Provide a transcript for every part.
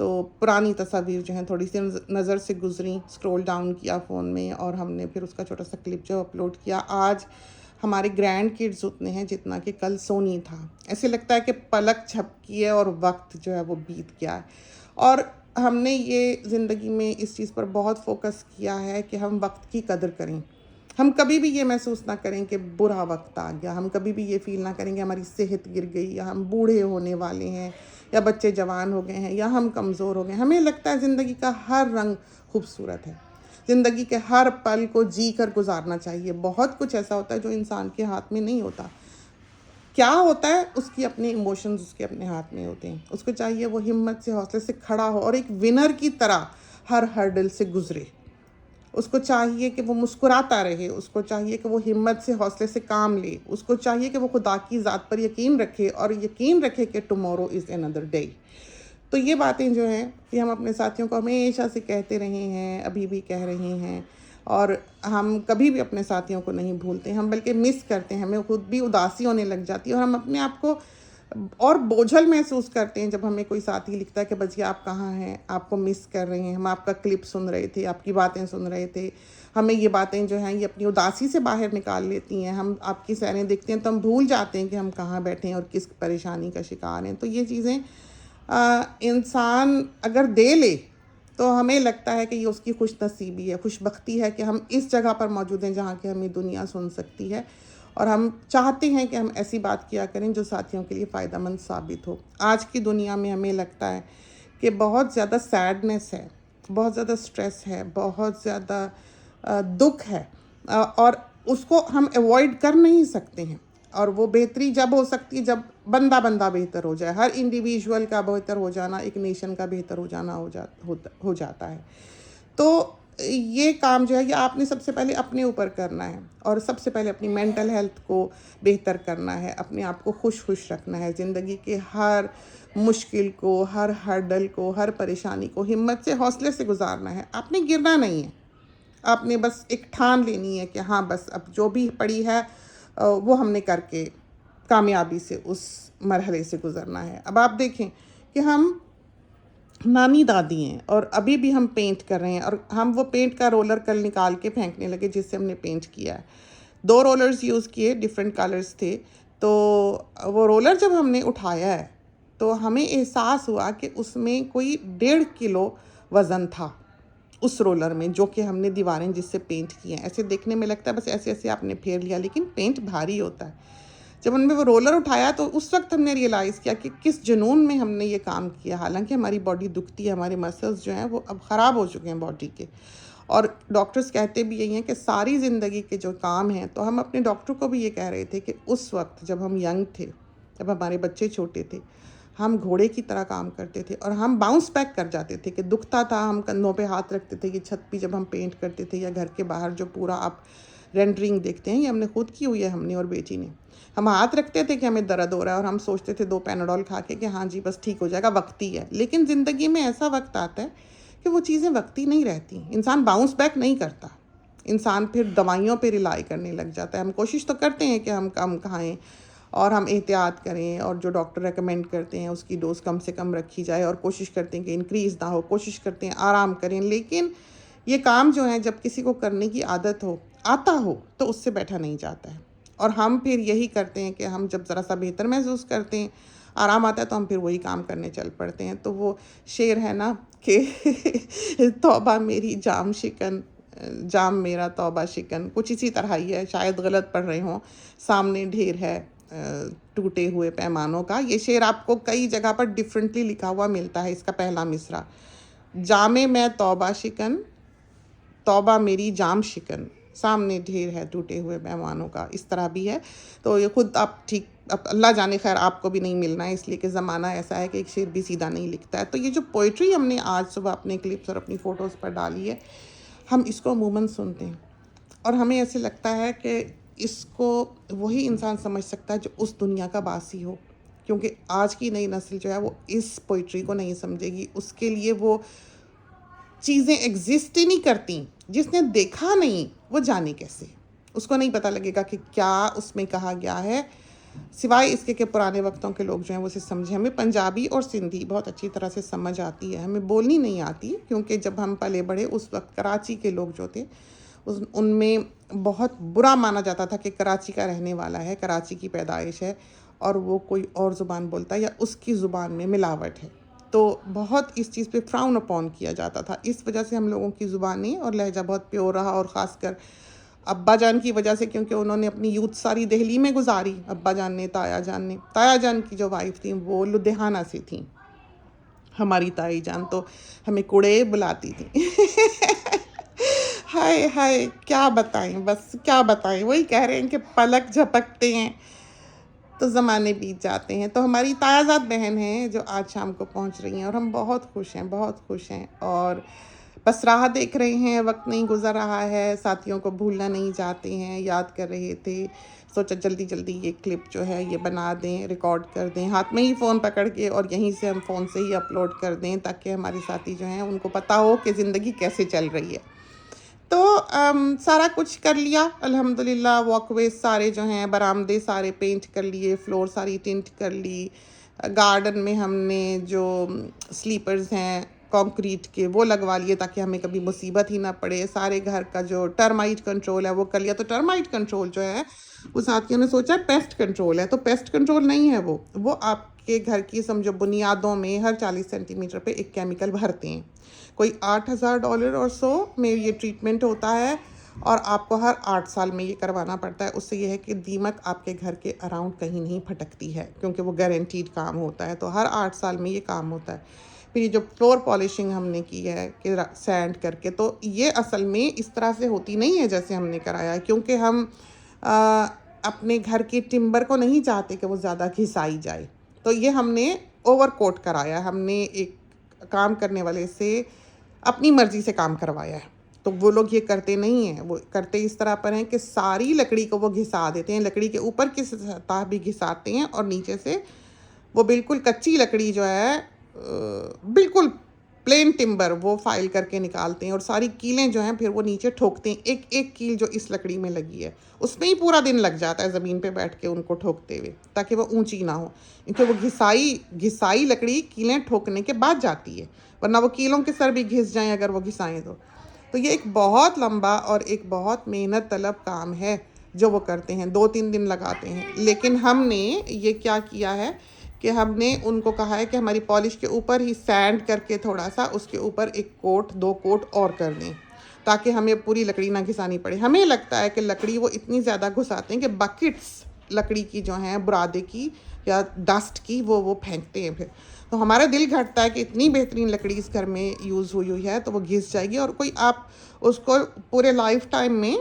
تو پرانی تصاویر جو ہیں تھوڑی سی نظر سے گزریں، اسکرول ڈاؤن کیا فون میں اور ہم نے پھر اس کا چھوٹا سا کلپ جو اپلوڈ کیا. آج ہمارے گرینڈ کڈز اتنے ہیں جتنا کہ کل سونی تھا. ایسے لگتا ہے کہ پلک جھپکی ہے اور وقت جو ہے وہ بیت گیا ہے. اور ہم نے یہ زندگی میں اس چیز پر بہت فوکس کیا ہے کہ ہم وقت کی قدر کریں. ہم کبھی بھی یہ محسوس نہ کریں کہ برا وقت آ گیا. ہم کبھی بھی یہ فیل نہ کریں کہ ہماری صحت گر گئی یا ہم بوڑھے ہونے والے ہیں یا بچے جوان ہو گئے ہیں یا ہم کمزور ہو گئے ہیں. ہمیں لگتا ہے زندگی کا ہر رنگ خوبصورت ہے. زندگی کے ہر پل کو جی کر گزارنا چاہیے. بہت کچھ ایسا ہوتا ہے جو انسان کے ہاتھ میں نہیں ہوتا. کیا ہوتا ہے اس کی اپنے ایموشنز اس کے اپنے ہاتھ میں ہوتے ہیں. اس کو چاہیے وہ ہمت سے حوصلے سے کھڑا ہو اور ایک ونر کی طرح ہر ہرڈل سے گزرے. اس کو چاہیے کہ وہ مسکراتا رہے. اس کو چاہیے کہ وہ ہمت سے حوصلے سے کام لے. اس کو چاہیے کہ وہ خدا کی ذات پر یقین رکھے اور یقین رکھے کہ ٹمورو از another day. تو یہ باتیں جو ہیں یہ ہم اپنے ساتھیوں کو ہمیشہ سے کہتے رہے ہیں, ابھی بھی کہہ رہے ہیں, اور ہم کبھی بھی اپنے ساتھیوں کو نہیں بھولتے. ہم بلکہ مس کرتے ہیں. ہمیں خود بھی اداسی ہونے لگ جاتی ہے اور ہم اپنے آپ کو اور بوجھل محسوس کرتے ہیں جب ہمیں کوئی ساتھی لکھتا ہے کہ بچی آپ کہاں ہیں, آپ کو مس کر رہے ہیں, ہم آپ کا کلپ سن رہے تھے, آپ کی باتیں سن رہے تھے. ہمیں یہ باتیں جو ہیں یہ اپنی اداسی سے باہر نکال لیتی ہیں. ہم آپ کی سیریں دیکھتے ہیں تو ہم بھول جاتے ہیں کہ ہم کہاں بیٹھے ہیں اور کس پریشانی کا شکار ہیں. تو یہ چیزیں انسان اگر دے لے تو ہمیں لگتا ہے کہ یہ اس کی خوش نصیبی ہے, خوش بختی ہے کہ ہم اس جگہ پر موجود ہیں جہاں کہ ہمیں دنیا سن سکتی ہے. اور ہم چاہتے ہیں کہ ہم ایسی بات کیا کریں جو ساتھیوں کے لیے فائدہ مند ثابت ہو. آج کی دنیا میں ہمیں لگتا ہے کہ بہت زیادہ سیڈنس ہے, بہت زیادہ سٹریس ہے, بہت زیادہ دکھ ہے, اور اس کو ہم ایوائڈ کر نہیں سکتے ہیں. اور وہ بہتری جب ہو سکتی ہے جب بندہ بہتر ہو جائے. ہر انڈیویژول کا بہتر ہو جانا ایک نیشن کا بہتر ہو جانا ہو جاتا ہے. تو یہ کام جو ہے یہ آپ نے سب سے پہلے اپنے اوپر کرنا ہے, اور سب سے پہلے اپنی مینٹل ہیلتھ کو بہتر کرنا ہے, اپنے آپ کو خوش رکھنا ہے. زندگی کے ہر مشکل کو, ہر ہرڈل کو, ہر پریشانی کو ہمت سے حوصلے سے گزارنا ہے. آپ نے گرنا نہیں ہے. آپ نے بس ایک ٹھان لینی ہے کہ ہاں بس اب جو بھی پڑی ہے وہ ہم نے کر کے کامیابی سے اس مرحلے سے گزرنا ہے. اب آپ دیکھیں کہ ہم نانی دادی ہیں اور ابھی بھی ہم پینٹ کر رہے ہیں, اور ہم وہ پینٹ کا رولر کل نکال کے پھینکنے لگے جس سے ہم نے پینٹ کیا ہے. 2 رولرز یوز کیے, ڈیفرنٹ کلرز تھے. تو وہ رولر جب ہم نے اٹھایا ہے تو ہمیں احساس ہوا کہ اس میں کوئی 1.5 کلو وزن تھا اس رولر میں, جو کہ ہم نے دیواریں جس سے پینٹ کی ہیں. ایسے دیکھنے میں لگتا ہے بس ایسے آپ نے پھیر لیا, لیکن پینٹ بھاری ہوتا ہے. جب ہم نے وہ رولر اٹھایا تو اس وقت ہم نے ریئلائز کیا کہ کس جنون میں ہم نے یہ کام کیا. حالانکہ ہماری باڈی دکھتی ہے, ہمارے مسلز جو ہیں وہ اب خراب ہو چکے ہیں باڈی کے. اور ڈاکٹرز کہتے بھی یہی ہیں کہ ساری زندگی کے جو کام ہیں, تو ہم اپنے ڈاکٹر کو بھی یہ کہہ رہے تھے کہ اس وقت جب ہم ینگ تھے, جب ہمارے بچے چھوٹے تھے, ہم گھوڑے کی طرح کام کرتے تھے اور ہم باؤنس بیک کر جاتے تھے. کہ دکھتا تھا ہم کندھوں پہ ہاتھ رکھتے تھے. یہ چھت پہ جب ہم پینٹ کرتے تھے یا گھر کے باہر جو پورا آپ رینڈرنگ دیکھتے ہیں, یہ ہم نے خود کی ہوئی ہے, ہم نے اور بیٹی نے. ہم ہاتھ رکھتے تھے کہ ہمیں درد ہو رہا ہے اور ہم سوچتے تھے 2 پیناڈول کھا کے کہ ہاں جی بس ٹھیک ہو جائے گا, وقتی ہے. لیکن زندگی میں ایسا وقت آتا ہے کہ وہ چیزیں وقتی نہیں رہتی. انسان باؤنس بیک نہیں کرتا. انسان پھر دوائیوں پہ ریلائی کرنے لگ جاتا ہے. ہم کوشش تو کرتے ہیں کہ ہم کم کھائیں اور ہم احتیاط کریں, اور جو ڈاکٹر ریکمینڈ کرتے ہیں اس کی ڈوز کم سے کم رکھی جائے, اور کوشش کرتے ہیں کہ انکریز نہ ہو, کوشش کرتے ہیں آرام کریں. لیکن یہ کام جو ہے جب کسی کو کرنے کی عادت ہو, آتا ہو, تو اس سے بیٹھا نہیں جاتا ہے. اور ہم پھر یہی کرتے ہیں کہ ہم جب ذرا سا بہتر محسوس کرتے ہیں, آرام آتا ہے, تو ہم پھر وہی کام کرنے چل پڑتے ہیں. تو وہ شعر ہے نا کہ توبہ میری جام شکن, جام میرا توبہ شکن, کچھ اسی طرح ہی ہے, شاید غلط پڑھ رہے ہوں. سامنے ڈھیر ہے ٹوٹے ہوئے پیمانوں کا. یہ شعر آپ کو کئی جگہ پر ڈیفرنٹلی لکھا ہوا ملتا ہے. اس کا پہلا مصرع, جام میں توبہ شکن, توبہ میری جام شکن, سامنے ڈھیر ہے ٹوٹے ہوئے پیمانوں کا, اس طرح بھی ہے. تو یہ خود آپ ٹھیک, اب اللہ جانے, خیر آپ کو بھی نہیں ملنا ہے, اس لیے کہ زمانہ ایسا ہے کہ ایک شعر بھی سیدھا نہیں لکھتا ہے. تو یہ جو پوئٹری ہم نے آج صبح اپنے کلپس اور اپنی فوٹوز پر ڈالی ہے, ہم اس کو عموماً سنتے ہیں اور ہمیں ایسے لگتا ہے کہ اس کو وہی انسان سمجھ سکتا ہے جو اس دنیا کا باسی ہو. کیونکہ آج کی نئی نسل جو ہے وہ اس پوئٹری کو نہیں سمجھے گی. اس کے لیے وہ چیزیں ایگزسٹ ہی نہیں کرتی. جس نے دیکھا نہیں وہ جانے کیسے, اس کو نہیں پتہ لگے گا کہ کیا اس میں کہا گیا ہے. سوائے اس کے کہ پرانے وقتوں کے لوگ جو ہیں وہ اسے سمجھیں. ہمیں پنجابی اور سندھی بہت اچھی طرح سے سمجھ آتی ہے, ہمیں بولنی نہیں آتی, کیونکہ جب ہم پلے بڑھے اس وقت کراچی کے لوگ جو تھے ان میں بہت برا مانا جاتا تھا کہ کراچی کا رہنے والا ہے, کراچی کی پیدائش ہے اور وہ کوئی اور زبان بولتا ہے یا اس کی زبان میں ملاوٹ ہے. تو بہت اس چیز پہ فراؤن اپون کیا جاتا تھا. اس وجہ سے ہم لوگوں کی زبانیں اور لہجہ بہت پیور رہا, اور خاص کر ابا جان کی وجہ سے, کیونکہ انہوں نے اپنی یوتھ ساری دہلی میں گزاری. ابا جان نے, تایا جان کی جو وائف تھیں وہ لدھیانہ سے تھیں. ہماری تائی جان تو ہمیں کوڑے بلاتی تھیں. ہائے ہائے کیا بتائیں, بس کیا بتائیں. وہی کہہ رہے ہیں کہ پلک جھپکتے ہیں تو زمانے بیت جاتے ہیں. تو ہماری تایازاد بہن ہیں جو آج شام کو پہنچ رہی ہیں, اور ہم بہت خوش ہیں, بہت خوش ہیں. اور بس راہ دیکھ رہے ہیں, وقت نہیں گزر رہا ہے, ساتھیوں کو بھولنا نہیں چاہتے ہیں, یاد کر رہے تھے. سوچا جلدی جلدی یہ کلپ جو ہے یہ بنا دیں, ریکارڈ کر دیں, ہاتھ میں ہی فون پکڑ کے, اور یہیں سے ہم فون سے ہی اپلوڈ کر دیں تاکہ ہمارے ساتھی جو ہیں ان کو پتہ ہو کہ زندگی کیسے چل رہی ہے. تو سارا کچھ کر لیا الحمدللہ. واک ویز سارے جو ہیں, برآمدے سارے پینٹ کر لیے, فلور ساری ٹنٹ کر لی. گارڈن میں ہم نے جو سلیپرز ہیں کانکریٹ کے وہ لگوا لیے تاکہ ہمیں کبھی مصیبت ہی نہ پڑے. سارے گھر کا جو ٹرمائٹ کنٹرول ہے وہ کر لیا. تو ٹرمائٹ کنٹرول جو ہے وہ ساتھیوں نے سوچا پیسٹ کنٹرول ہے, تو پیسٹ کنٹرول نہیں ہے, وہ آپ کے گھر کی سمجھو بنیادوں میں ہر 40 سینٹی میٹر پہ ایک کیمیکل بھرتے ہیں. کوئی $8,000 اور سو میں یہ ٹریٹمنٹ ہوتا ہے, اور آپ کو ہر 8 سال میں یہ کروانا پڑتا ہے. اس سے یہ ہے کہ دیمک آپ کے گھر کے اراؤنڈ کہیں نہیں پھٹکتی ہے, کیونکہ وہ گارنٹیڈ کام ہوتا ہے. تو ہر 8 سال میں یہ کام ہوتا ہے. پھر یہ جو فلور پالشنگ ہم نے کی ہے کہ سینڈ کر کے, تو یہ اصل میں اس طرح سے ہوتی نہیں ہے جیسے ہم نے کرایا ہے, کیونکہ ہم اپنے گھر کے ٹمبر کو نہیں چاہتے کہ وہ زیادہ گھسائی جائے. تو یہ ہم نے اوور کوٹ کرایا, ہم نے ایک کام کرنے والے سے اپنی مرضی سے کام کروایا ہے. تو وہ لوگ یہ کرتے نہیں ہیں, وہ کرتے اس طرح پر ہیں کہ ساری لکڑی کو وہ گھسا دیتے ہیں, لکڑی کے اوپر کی سطح بھی گھساتے ہیں, اور نیچے سے وہ بالکل کچی لکڑی جو ہے بالکل پلین ٹمبر وہ فائل کر کے نکالتے ہیں, اور ساری کیلیں جو ہیں پھر وہ نیچے ٹھوکتے ہیں. ایک ایک کیل جو اس لکڑی میں لگی ہے اس میں ہی پورا دن لگ جاتا ہے زمین پہ بیٹھ کے ان کو ٹھوکتے ہوئے, تاکہ وہ اونچی نہ ہو, کیونکہ وہ گھسائی لکڑی کیلیں ٹھوکنے کے بعد جاتی ہے, ورنہ وہ کیلوں کے سر بھی گھس جائیں اگر وہ گھسائیں تو یہ ایک بہت لمبا اور ایک بہت محنت طلب کام ہے جو وہ کرتے ہیں, 2-3 دن لگاتے ہیں. لیکن ہم نے یہ کیا کیا ہے کہ ہم نے ان کو کہا ہے کہ ہماری پالش کے اوپر ہی سینڈ کر کے تھوڑا سا اس کے اوپر 1-2 کوٹ اور کر دیں, تاکہ ہمیں پوری لکڑی نہ گھسانی پڑے. ہمیں لگتا ہے کہ لکڑی وہ اتنی زیادہ گھساتے ہیں کہ بکٹس لکڑی کی جو ہیں برادے کی یا ڈسٹ کی وہ پھینکتے ہیں. پھر تو ہمارا دل گھٹتا ہے کہ اتنی بہترین لکڑی اس گھر میں یوز ہوئی ہے تو وہ گھس جائے گی, اور کوئی آپ اس کو پورے لائف ٹائم میں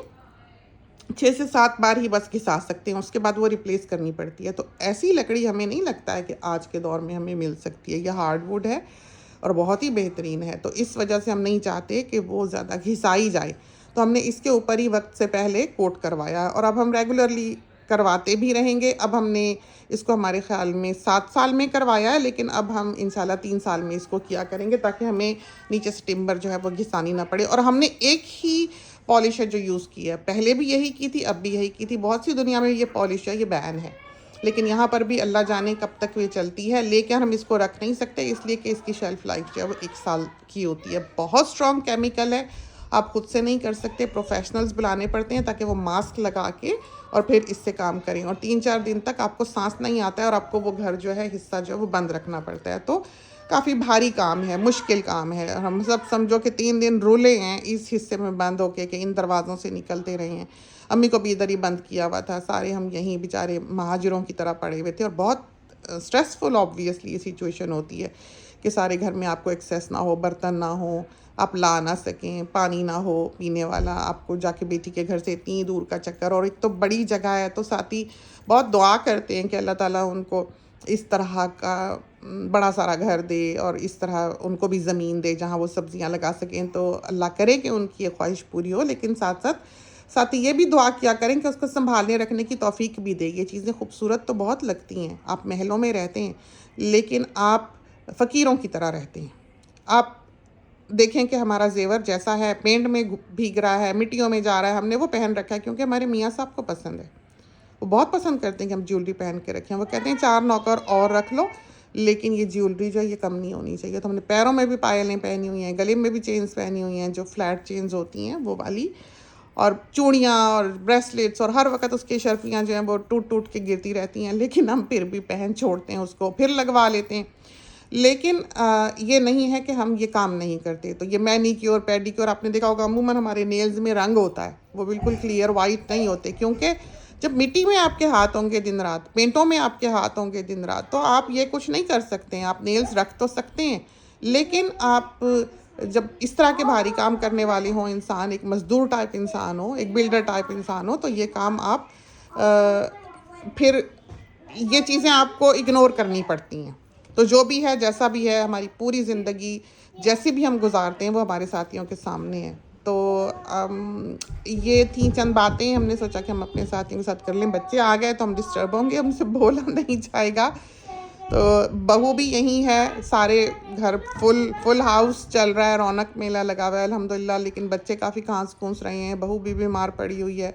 6 سے 7 بار ہی بس گھسا سکتے ہیں, اس کے بعد وہ ریپلیس کرنی پڑتی ہے. تو ایسی لکڑی ہمیں نہیں لگتا ہے کہ آج کے دور میں ہمیں مل سکتی ہے. یہ ہارڈ ووڈ ہے اور بہت ہی بہترین ہے, تو اس وجہ سے ہم نہیں چاہتے کہ وہ زیادہ گھسائی جائے. تو ہم نے اس کے اوپر ہی وقت سے پہلے کوٹ کروایا, اور اب ہم ریگولرلی کرواتے بھی رہیں گے. اب ہم نے اس کو ہمارے خیال میں 7 سال میں کروایا ہے, لیکن اب ہم انشاءاللہ 3 سال میں اس کو کیا کریں گے تاکہ ہمیں نیچے سے ٹمبر جو ہے وہ گھسانی نہ پڑے. اور ہم نے ایک ہی پالش ہے جو یوز کی ہے, پہلے بھی یہی کی تھی, اب بھی یہی کی تھی. بہت سی دنیا میں یہ پالش ہے, یہ بین ہے, لیکن یہاں پر بھی اللہ جانے کب تک یہ چلتی ہے. لیکن ہم اس کو رکھ نہیں سکتے, اس لیے کہ اس کی شیلف لائف جو ہے وہ 1 سال کی ہوتی ہے. بہت اسٹرانگ کیمیکل ہے, آپ خود سے نہیں کر سکتے, پروفیشنلز بلانے پڑتے ہیں تاکہ وہ ماسک لگا کے اور پھر اس سے کام کریں. اور 3-4 دن تک آپ کو سانس نہیں آتا ہے, اور آپ کو وہ گھر جو ہے حصہ جو ہے وہ بند رکھنا پڑتا ہے. تو کافی بھاری کام ہے, مشکل کام ہے. ہم سب سمجھو کہ 3 دن رولے ہیں اس حصے میں بند ہو کے کہ ان دروازوں سے نکلتے رہے ہیں. امی کو بھی ادھر ہی بند کیا ہوا تھا, سارے ہم یہیں بیچارے مہاجروں کی طرح پڑے ہوئے تھے. اور بہت اسٹریسفل آبویسلی یہ سچویشن ہوتی ہے کہ سارے گھر میں آپ کو ایکسیس نہ ہو, برتن نہ ہو, آپ لا نہ سکیں, پانی نہ ہو پینے والا, آپ کو جا کے بیٹی کے گھر سے اتنی دور کا چکر, اور ایک تو بڑی جگہ ہے. تو ساتھی بہت دعا کرتے ہیں کہ اللہ تعالیٰ ان کو اس طرح کا بڑا سارا گھر دے, اور اس طرح ان کو بھی زمین دے جہاں وہ سبزیاں لگا سکیں. تو اللہ کرے کہ ان کی یہ خواہش پوری ہو, لیکن ساتھ ساتھ یہ بھی دعا کیا کریں کہ اس کو سنبھالنے رکھنے کی توفیق بھی دے. یہ چیزیں خوبصورت تو بہت لگتی ہیں, آپ محلوں میں رہتے ہیں, لیکن آپ فقیروں کی طرح رہتے ہیں. آپ دیکھیں کہ ہمارا زیور جیسا ہے, پینٹ میں بھیگ رہا ہے, مٹیوں میں جا رہا ہے, ہم نے وہ پہن رکھا ہے کیونکہ ہمارے میاں صاحب کو پسند ہے. وہ بہت پسند کرتے ہیں کہ ہم جیولری پہن کے رکھیں. وہ کہتے ہیں 4 نوکر اور رکھ لو لیکن یہ جیولری جو ہے یہ کم نہیں ہونی چاہیے. تو ہم نے پیروں میں بھی پائلیں پہنی ہوئی ہیں, گلے میں بھی چینز پہنی ہوئی ہیں جو فلیٹ چینز ہوتی ہیں وہ والی, اور چوڑیاں اور بریسلیٹس, اور ہر وقت اس کی شرفیاں جو ہیں وہ ٹوٹ ٹوٹ کے گرتی رہتی ہیں, لیکن ہم پھر بھی پہن چھوڑتے ہیں اس کو, پھر لگوا لیتے ہیں. لیکن یہ نہیں ہے کہ ہم یہ کام نہیں کرتے. تو یہ مینیکیور پیڈیکیور آپ نے دیکھا ہوگا عموماً ہمارے نیلز میں رنگ ہوتا ہے, وہ بالکل کلیئر وائٹ نہیں ہوتے, کیونکہ جب مٹی میں آپ کے ہاتھ ہوں گے دن رات, پینٹوں میں آپ کے ہاتھ ہوں گے دن رات, تو آپ یہ کچھ نہیں کر سکتے ہیں. آپ نیلز رکھ تو سکتے ہیں لیکن آپ جب اس طرح کے بھاری کام کرنے والے ہوں انسان, ایک مزدور ٹائپ انسان ہو, ایک بلڈر ٹائپ انسان ہو, تو یہ کام آپ پھر یہ چیزیں آپ کو اگنور کرنی پڑتی ہیں. تو جو بھی ہے جیسا بھی ہے, ہماری پوری زندگی جیسی بھی ہم گزارتے ہیں وہ ہمارے ساتھیوں کے سامنے ہے. تو یہ تھیں چند باتیں ہم نے سوچا کہ ہم اپنے ساتھیوں کے ساتھ کر لیں. بچے آ گئے تو ہم ڈسٹرب ہوں گے, ہم سے بولا نہیں جائے گا. تو بہو بھی یہیں ہے, سارے گھر فل ہاؤس چل رہا ہے, رونق میلہ لگا ہوا ہے الحمدللہ. لیکن بچے کافی کھانس کھونس رہے ہیں, بہو بھی بیمار پڑی ہوئی ہے,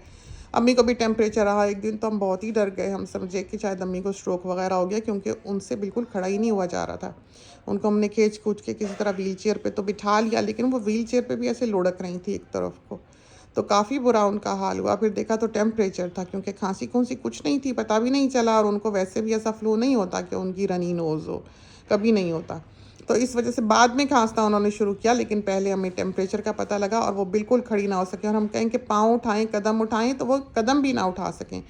امی کو بھی ٹیمپریچر رہا ایک دن, تو ہم بہت ہی ڈر گئے. ہم سمجھے کہ شاید امی کو اسٹروک وغیرہ ہو گیا, کیونکہ ان سے بالکل کھڑا ہی نہیں ہوا جا رہا تھا. ان کو ہم نے کھینچ کھوچ کے کسی طرح ویل چیئر پہ تو بٹھا لیا, لیکن وہ ویل چیئر پہ بھی ایسے لڑک رہی تھی ایک طرف کو, تو کافی برا ان کا حال ہوا. پھر دیکھا تو ٹیمپریچر تھا, کیونکہ کھانسی کھونسی کچھ نہیں تھی, پتہ بھی نہیں چلا, اور ان کو ویسے بھی ایسا فلو نہیں ہوتا کہ ان کی رنی نوز ہو, کبھی نہیں ہوتا. تو اس وجہ سے بعد میں کھانسنا انہوں نے شروع کیا, لیکن پہلے ہمیں ٹیمپریچر کا پتہ لگا, اور وہ بالکل کھڑی نہ ہو سکیں, اور ہم کہیں کہ پاؤں اٹھائیں, قدم اٹھائیں, تو وہ قدم بھی نہ اٹھا سکیں.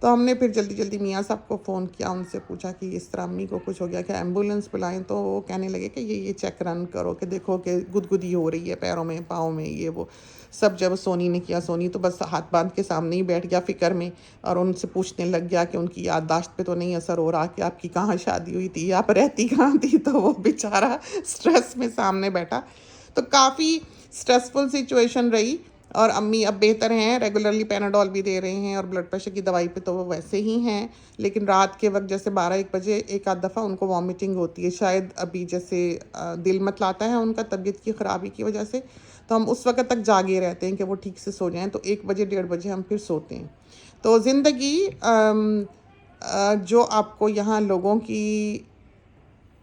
تو ہم نے پھر جلدی جلدی میاں صاحب کو فون کیا, ان سے پوچھا کہ اس طرح امی کو کچھ ہو گیا کہ ایمبولینس بلائیں. تو وہ کہنے لگے کہ یہ چیک رن کرو کہ دیکھو کہ گدگدی ہو رہی ہے پیروں میں, پاؤں میں, یہ وہ سب. جب سونی نے کیا, سونی تو بس ہاتھ باندھ کے سامنے ہی بیٹھ گیا فکر میں, اور ان سے پوچھنے لگ گیا کہ ان کی یادداشت پہ تو نہیں اثر ہو رہا کہ آپ کی کہاں شادی ہوئی تھی, آپ رہتی کہاں تھی. تو وہ بیچارہ سٹریس میں سامنے بیٹھا. تو کافی سٹریسفل سچویشن رہی, اور امی اب بہتر ہیں, ریگولرلی پیناڈول بھی دے رہے ہیں, اور بلڈ پریشر کی دوائی پہ تو وہ ویسے ہی ہیں. لیکن رات کے وقت جیسے 12-1 بجے ایک آدھ دفعہ ان کو وامٹنگ ہوتی ہے, شاید ابھی جیسے دل مت لاتا ہے ان کا طبیعت کی خرابی کی وجہ سے, تو ہم اس وقت تک جاگے رہتے ہیں کہ وہ ٹھیک سے سو جائیں. تو 1 بجے 1:30 بجے ہم پھر سوتے ہیں. تو زندگی جو آپ کو یہاں لوگوں کی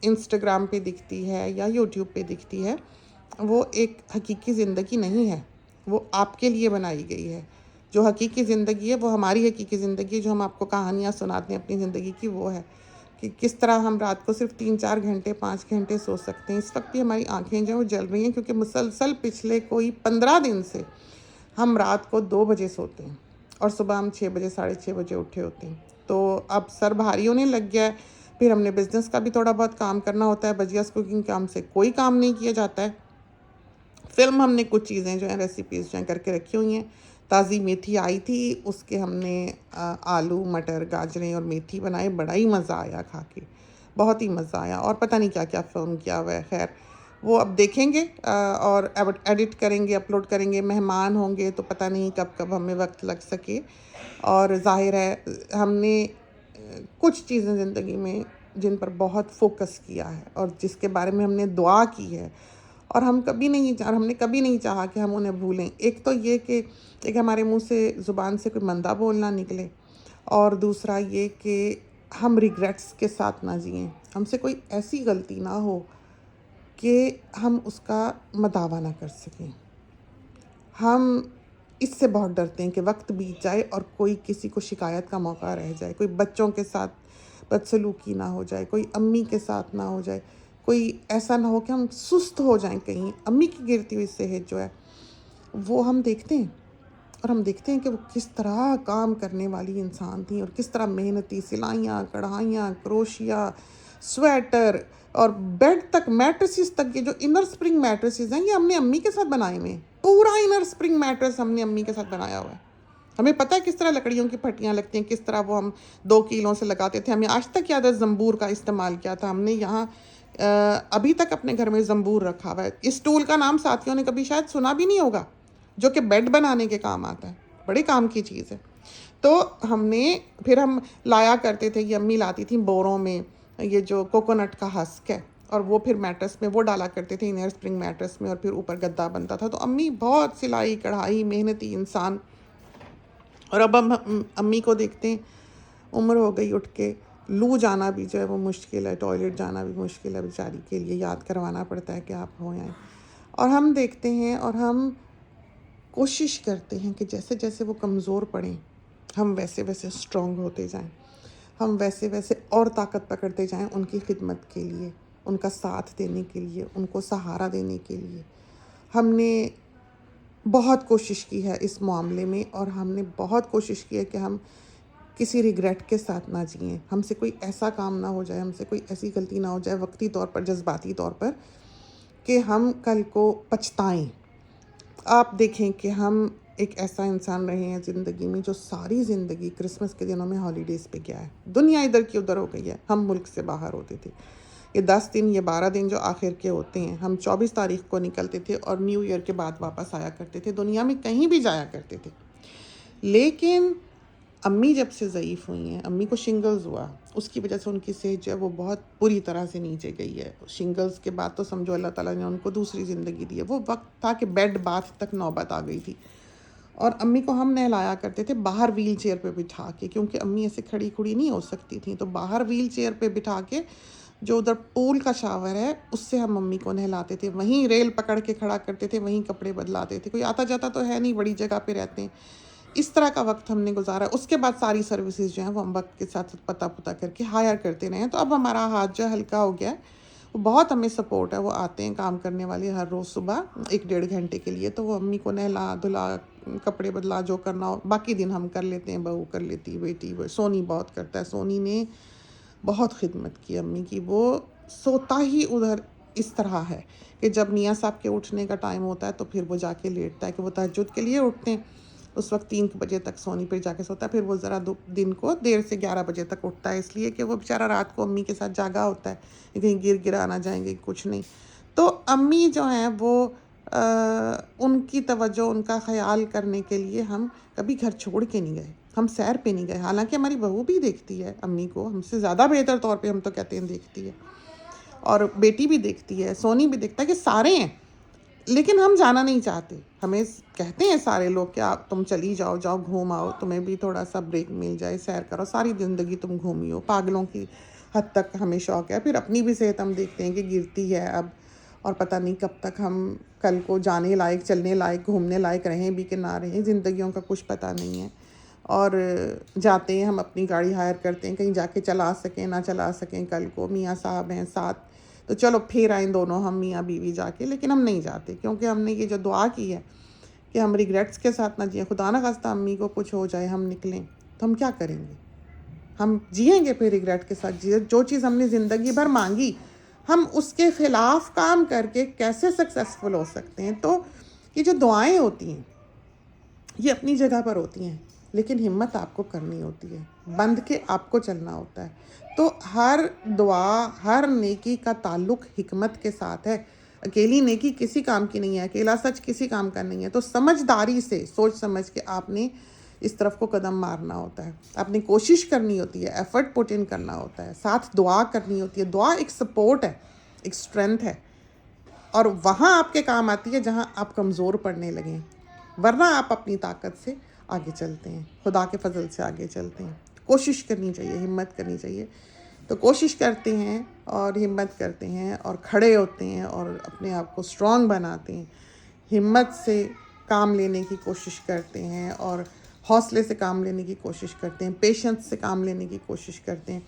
انسٹاگرام پہ دکھتی ہے یا یوٹیوب پہ دکھتی ہے, وہ ایک حقیقی زندگی نہیں ہے, وہ آپ کے لیے بنائی گئی ہے. جو حقیقی زندگی ہے وہ ہماری حقیقی زندگی ہے, جو ہم آپ کو کہانیاں سناتے ہیں اپنی زندگی کی, وہ ہے کہ کس طرح ہم رات کو صرف 3-4 گھنٹے 5 گھنٹے سو سکتے ہیں. اس وقت بھی ہماری آنکھیں جو ہیں وہ جل رہی ہیں, کیونکہ مسلسل پچھلے کوئی 15 دن سے ہم رات کو 2 بجے سوتے ہیں, اور صبح ہم 6 بجے 6:30 بجے اٹھے ہوتے ہیں. تو اب سر بھاری ہونے لگ گیا ہے. پھر ہم نے بزنس کا بھی تھوڑا بہت کام کرنا ہوتا ہے, بجیاس کوکنگ کام سے کوئی کام نہیں کیا جاتا ہے. فلم ہم نے کچھ چیزیں جو ہیں ریسیپیز جو ہیں کر کے رکھی ہوئی ہیں. تازی میتھی آئی تھی, اس کے ہم نے آلو مٹر گاجریں اور میتھی بنائے, بڑا ہی مزہ آیا کھا کے, بہت ہی مزہ آیا. اور پتہ نہیں کیا کیا فلم کیا ہوا ہے, خیر وہ اب دیکھیں گے اور ایڈٹ کریں گے, اپلوڈ کریں گے. مہمان ہوں گے تو پتہ نہیں کب کب ہمیں وقت لگ سکے. اور ظاہر ہے ہم نے کچھ چیزیں زندگی میں جن پر بہت فوکس کیا ہے, اور جس کے بارے میں ہم نے دعا کی ہے, اور ہم کبھی نہیں چاہا کہ ہم انہیں بھولیں. ایک تو یہ کہ ایک ہمارے منہ سے زبان سے کوئی مندہ بولنا نکلے, اور دوسرا یہ کہ ہم ریگریٹس کے ساتھ نہ جئیں. ہم سے کوئی ایسی غلطی نہ ہو کہ ہم اس کا مداوع نہ کر سکیں. ہم اس سے بہت ڈرتے ہیں کہ وقت بیت جائے اور کوئی کسی کو شکایت کا موقع رہ جائے, کوئی بچوں کے ساتھ بدسلوکی نہ ہو جائے, کوئی امی کے ساتھ نہ ہو جائے, کوئی ایسا نہ ہو کہ ہم سست ہو جائیں. کہیں امی کی گرتی ہوئی صحت جو ہے وہ ہم دیکھتے ہیں, اور ہم دیکھتے ہیں کہ وہ کس طرح کام کرنے والی انسان تھیں, اور کس طرح محنتی, سلائیاں کڑھائیاں کروشیا سویٹر اور بیڈ تک, میٹریسز تک. یہ جو انر سپرنگ میٹریسز ہیں یہ ہم نے امی کے ساتھ بنائے ہوئے ہیں. پورا انر سپرنگ میٹریس ہم نے امی کے ساتھ بنایا ہوا ہے. ہمیں پتہ ہے کس طرح لکڑیوں کی پھٹیاں لگتی ہیں, کس طرح وہ ہم 2 کیلوں سے لگاتے تھے. ہمیں آج تک یاد ہے زنبور کا استعمال کیا تھا ہم نے. یہاں ابھی تک اپنے گھر میں زنبور رکھا ہوا ہے. اس ٹول کا نام ساتھیوں نے کبھی شاید سنا بھی نہیں ہوگا, جو کہ بیڈ بنانے کے کام آتا ہے, بڑے کام کی چیز ہے. تو ہم نے پھر ہم لایا کرتے تھے, یہ امی لاتی تھیں بوروں میں یہ جو کوکونٹ کا ہسک ہے, اور وہ پھر میٹرس میں وہ ڈالا کرتے تھے انر سپرنگ میٹرس میں, اور پھر اوپر گدا بنتا تھا. تو امی بہت سلائی کڑھائی محنتی انسان, اور اب ہم امی کو دیکھتے ہیں، عمر ہو گئی، اٹھ کے لو جانا بھی جو ہے وہ مشکل ہے، ٹوائلٹ جانا بھی مشکل ہے، بیچاری کے لیے یاد کروانا پڑتا ہے کہ آپ ہو آئیں. اور ہم دیکھتے ہیں اور ہم کوشش کرتے ہیں کہ جیسے جیسے وہ کمزور پڑیں ہم ویسے ویسے اسٹرانگ ہوتے جائیں، ہم ویسے ویسے اور طاقت پکڑتے جائیں ان کی خدمت کے لیے، ان کا ساتھ دینے کے لیے، ان کو سہارا دینے کے لیے. ہم نے بہت کوشش کی ہے اس معاملے میں، اور ہم نے بہت کوشش کی ہے کہ ہم کسی ریگریٹ کے ساتھ نہ جئیں، ہم سے کوئی ایسا کام نہ ہو جائے، ہم سے کوئی ایسی غلطی نہ ہو جائے وقتی طور پر، جذباتی طور پر، کہ ہم کل کو پچھتائیں. آپ دیکھیں کہ ہم ایک ایسا انسان رہے ہیں زندگی میں جو ساری زندگی کرسمس کے دنوں میں ہالیڈیز پہ گیا ہے. دنیا ادھر کی ادھر ہو گئی ہے، ہم ملک سے باہر ہوتے تھے. یہ 10 دن، یہ 12 دن جو آخر کے ہوتے ہیں، ہم 24 تاریخ کو نکلتے تھے اور نیو ایئر کے بعد واپس آیا کرتے تھے، دنیا میں کہیں بھی جایا کرتے تھے. لیکن امی جب سے ضعیف ہوئی ہیں، امی کو شنگلز ہوا، اس کی وجہ سے ان کی صحت جو ہے وہ بہت بری طرح سے نیچے گئی ہے. شنگلز کے بعد تو سمجھو اللہ تعالیٰ نے ان کو دوسری زندگی دی ہے. وہ وقت تھا کہ بیڈ باتھ تک نوبت آ گئی تھی، اور امی کو ہم نہلایا کرتے تھے باہر ویل چیئر پہ بٹھا کے، کیونکہ امی ایسے کھڑی کھڑی نہیں ہو سکتی تھیں، تو باہر ویل چیئر پہ بٹھا کے جو ادھر پول کا شاور ہے اس سے ہم امی کو نہلاتے تھے، وہیں ریل پکڑ کے کھڑا کرتے تھے، وہیں کپڑے بدلاتے تھے. کوئی آتا جاتا تو ہے نہیں، بڑی جگہ پہ رہتے ہیں. اس طرح کا وقت ہم نے گزارا. اس کے بعد ساری سروسز جو ہیں وہ ہم وقت کے ساتھ پتہ کر کے ہائر کرتے رہے ہیں. تو اب ہمارا ہاتھ جو ہے ہلکا ہو گیا ہے. وہ بہت ہمیں سپورٹ ہے، وہ آتے ہیں کام کرنے والے ہر روز صبح 1-1.5 گھنٹے کے لیے، تو وہ امی کو نہلا دھلا، کپڑے بدلا، جو کرنا ہو. باقی دن ہم کر لیتے ہیں، بہو کر لیتی، بیٹی، سونی بہت کرتا ہے. سونی نے بہت خدمت کی امی کی. وہ سوتا ہی ادھر اس طرح ہے کہ جب میاں صاحب کے اٹھنے کا ٹائم ہوتا ہے تو پھر وہ جا کے لیٹتا ہے، کہ وہ تہجد کے لیے اٹھتے ہیں اس وقت 3 بجے تک سونی پہ جا کے سوتا ہے. پھر وہ ذرا دن کو دیر سے 11 بجے تک اٹھتا ہے، اس لیے کہ وہ بیچارہ رات کو امی کے ساتھ جاگا ہوتا ہے، کہیں گر گرا نہ جائیں گے، کچھ نہیں. تو امی جو ہیں وہ ان کی توجہ، ان کا خیال کرنے کے لیے ہم کبھی گھر چھوڑ کے نہیں گئے، ہم سیر پہ نہیں گئے. حالانکہ ہماری بہو بھی دیکھتی ہے امی کو، ہم سے زیادہ بہتر طور پہ ہم تو کہتے ہیں دیکھتی ہے، اور بیٹی بھی دیکھتی ہے، سونی بھی دیکھتا ہے، کہ سارے ہیں. لیکن ہم جانا نہیں چاہتے. ہمیں کہتے ہیں سارے لوگ کہ آپ تم چلی جاؤ، جاؤ گھوم آؤ، تمہیں بھی تھوڑا سا بریک مل جائے، سیر کرو، ساری زندگی تم گھومی ہو. پاگلوں کی حد تک ہمیں شوق ہے. پھر اپنی بھی صحت ہم دیکھتے ہیں کہ گرتی ہے اب، اور پتہ نہیں کب تک ہم کل کو جانے لائق، چلنے لائق، گھومنے لائق رہیں بھی کہ نہ رہیں. زندگیوں کا کچھ پتہ نہیں ہے. اور جاتے ہیں ہم، اپنی گاڑی ہائر کرتے ہیں، کہیں جا کے چلا سکیں نہ چلا سکیں، کل کو میاں صاحب ہیں ساتھ تو چلو پھر آئیں دونوں ہم میاں بیوی جا کے. لیکن ہم نہیں جاتے، کیونکہ ہم نے یہ جو دعا کی ہے کہ ہم ریگریٹس کے ساتھ نہ جئیں. خدا نہ خواستہ امی کو کچھ ہو جائے، ہم نکلیں تو ہم کیا کریں گے؟ ہم جئیں گے پھر ریگریٹ کے ساتھ؟ جو چیز ہم نے زندگی بھر مانگی، ہم اس کے خلاف کام کر کے کیسے سکسیسفل ہو سکتے ہیں؟ تو یہ جو دعائیں ہوتی ہیں یہ اپنی جگہ پر ہوتی ہیں، لیکن ہمت آپ کو کرنی ہوتی ہے، بندھ کے آپ کو چلنا ہوتا ہے. تو ہر دعا، ہر نیکی کا تعلق حکمت کے ساتھ ہے. اکیلی نیکی کسی کام کی نہیں ہے، اکیلا سچ کسی کام کا نہیں ہے. تو سمجھداری سے، سوچ سمجھ کے آپ نے اس طرف کو قدم مارنا ہوتا ہے. آپ نے کوشش کرنی ہوتی ہے، ایفرٹ پٹ ان کرنا ہوتا ہے، ساتھ دعا کرنی ہوتی ہے. دعا ایک سپورٹ ہے، ایک اسٹرینتھ ہے، اور وہاں آپ کے کام آتی ہے جہاں آپ کمزور پڑنے لگیں، ورنہ آپ اپنی طاقت سے آگے چلتے ہیں، خدا کے فضل سے آگے چلتے ہیں. کوشش کرنی چاہیے، ہمت کرنی چاہیے. تو کوشش کرتے ہیں اور ہمت کرتے ہیں اور کھڑے ہوتے ہیں اور اپنے آپ کو اسٹرانگ بناتے ہیں. ہمت سے کام لینے کی کوشش کرتے ہیں اور حوصلے سے کام لینے کی کوشش کرتے ہیں، پیشنس سے کام لینے کی کوشش کرتے ہیں.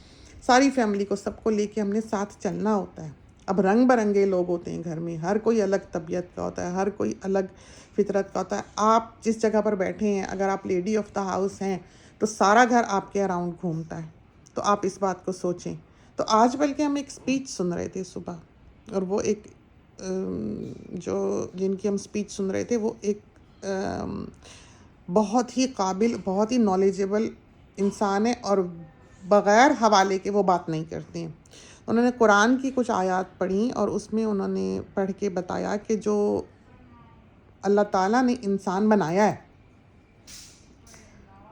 ساری فیملی کو، سب کو لے کے ہم نے ساتھ چلنا ہوتا ہے. اب رنگ برنگے لوگ ہوتے ہیں گھر میں، ہر کوئی الگ طبیعت کا ہوتا ہے، ہر کوئی الگ فطرت کا ہوتا ہے. آپ جس جگہ پر بیٹھے ہیں، اگر آپ لیڈی آف دا ہاؤس ہیں تو سارا گھر آپ کے اراؤنڈ گھومتا ہے. تو آپ اس بات کو سوچیں. تو آج بلکہ ہم ایک سپیچ سن رہے تھے صبح، اور وہ ایک جو جن کی ہم سپیچ سن رہے تھے وہ ایک بہت ہی قابل، بہت ہی نالجیبل انسان ہے، اور بغیر حوالے کے وہ بات نہیں کرتے ہیں. انہوں نے قرآن کی کچھ آیات پڑھیں اور اس میں انہوں نے پڑھ کے بتایا کہ جو اللہ تعالیٰ نے انسان بنایا ہے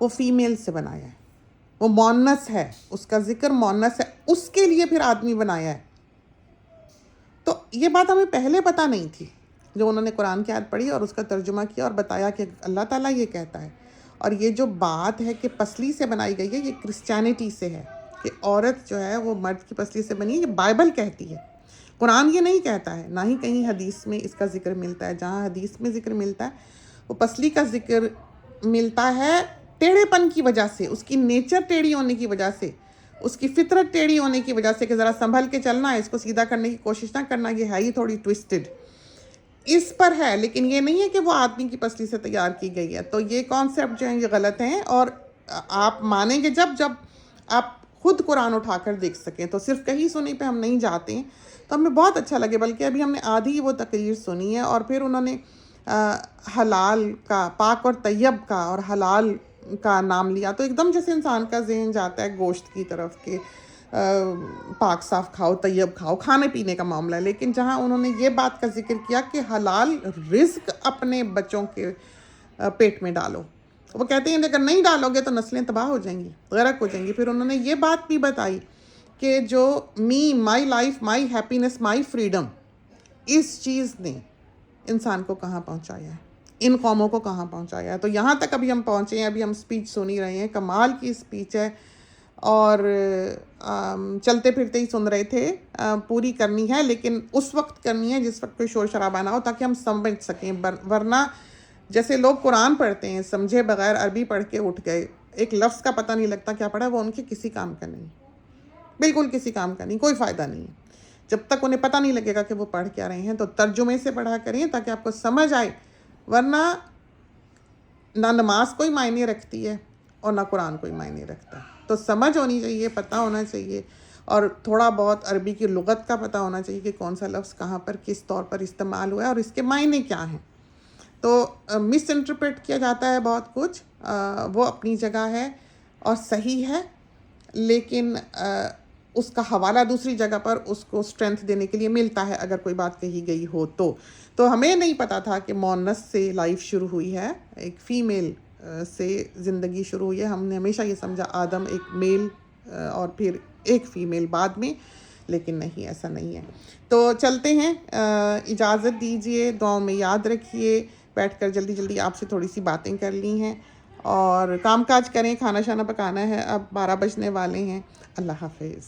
وہ فیمیل سے بنایا ہے، وہ مونس ہے، اس کا ذکر مونس ہے، اس کے لیے پھر آدمی بنایا ہے. تو یہ بات ہمیں پہلے پتہ نہیں تھی. جو انہوں نے قرآن کی آیت پڑھی اور اس کا ترجمہ کیا اور بتایا کہ اللہ تعالیٰ یہ کہتا ہے، اور یہ جو بات ہے کہ پسلی سے بنائی گئی ہے، یہ کرسچینٹی سے ہے کہ عورت جو ہے وہ مرد کی پسلی سے بنی ہے، یہ بائبل کہتی ہے، قرآن یہ نہیں کہتا ہے، نہ ہی کہیں حدیث میں اس کا ذکر ملتا ہے۔ جہاں حدیث میں ذکر ملتا ہے وہ پسلی کا ذکر ملتا ہے ٹیڑھے پن کی وجہ سے، اس کی نیچر ٹیڑھی ہونے کی وجہ سے، اس کی فطرت ٹیڑھی ہونے کی وجہ سے کہ ذرا سنبھل کے چلنا ہے، اس کو سیدھا کرنے کی کوشش نہ کرنا، یہ ہے ہی تھوڑی ٹوسٹڈ، اس پر ہے، لیکن یہ نہیں ہے کہ وہ آدمی کی پسلی سے تیار کی گئی ہے۔ تو یہ کانسیپٹ جو ہیں یہ غلط ہیں، اور آپ مانیں گے جب آپ خود قرآن اٹھا کر دیکھ سکیں، تو صرف کہیں سنی پہ ہم نہیں جاتے ہیں۔ تو ہمیں بہت اچھا لگے، بلکہ ابھی ہم نے آدھی وہ تقریر سنی ہے، اور پھر انہوں نے حلال کا، پاک اور طیب کا اور حلال کا نام لیا، تو ایک دم جیسے انسان کا ذہن جاتا ہے گوشت کی طرف کہ پاک صاف کھاؤ، طیب کھاؤ، کھانے پینے کا معاملہ ہے۔ لیکن جہاں انہوں نے یہ بات کا ذکر کیا کہ حلال رزق اپنے بچوں کے پیٹ میں ڈالو، وہ کہتے ہیں اگر نہیں ڈالو گے تو نسلیں تباہ ہو جائیں گی، غرق ہو جائیں گی۔ پھر انہوں نے یہ بات بھی بتائی کہ جو my life, my happiness, my freedom, اس چیز نے انسان کو کہاں پہنچایا ہے، ان قوموں کو کہاں پہنچایا ہے۔ تو یہاں تک ابھی ہم پہنچے ہیں، ابھی ہم سپیچ سن ہی رہے ہیں، کمال کی سپیچ ہے، اور چلتے پھرتے ہی سن رہے تھے۔ پوری کرنی ہے، لیکن اس وقت کرنی ہے جس وقت کوئی شور شرابہ نہ ہو، تاکہ ہم سمجھ سکیں، ورنہ جیسے لوگ قرآن پڑھتے ہیں سمجھے بغیر، عربی پڑھ کے اٹھ گئے، ایک لفظ کا پتہ نہیں لگتا کیا پڑھا، وہ ان کے کسی کام کا نہیں، بالکل کسی کام کا نہیں، کوئی فائدہ نہیں ہے جب تک انہیں پتہ نہیں لگے گا کہ وہ پڑھ کیا رہے ہیں۔ تو ترجمے سے پڑھا کریں تاکہ آپ کو سمجھ آئے، ورنہ نہ نماز کوئی معنی رکھتی ہے اور نہ قرآن کوئی معنی رکھتا ہے۔ تو سمجھ ہونی چاہیے، پتہ ہونا چاہیے، اور تھوڑا بہت عربی کی لغت کا پتہ ہونا چاہیے کہ کون سا لفظ کہاں پر کس طور پر استعمال ہوا ہے اور اس کے معنی کیا ہیں۔ تو مس انٹرپریٹ کیا جاتا ہے بہت کچھ، وہ اپنی جگہ ہے اور صحیح ہے، لیکن اس کا حوالہ دوسری جگہ پر اس کو اسٹرینتھ دینے کے لیے ملتا ہے اگر کوئی بات کہی گئی ہو تو ہمیں نہیں پتا تھا کہ مونس سے لائف شروع ہوئی ہے، ایک فیمیل سے زندگی شروع ہوئی ہے۔ ہم نے ہمیشہ یہ سمجھا آدم ایک میل اور پھر ایک فیمیل بعد میں، لیکن نہیں، ایسا نہیں ہے۔ تو چلتے ہیں، اجازت دیجیے، دعاؤں میں یاد رکھیے، بیٹھ کر جلدی جلدی آپ سے تھوڑی سی باتیں کر لی ہیں، اور کام کاج کریں، کھانا شانا پکانا ہے، اب 12 بجنے والے ہیں۔ اللہ حافظ۔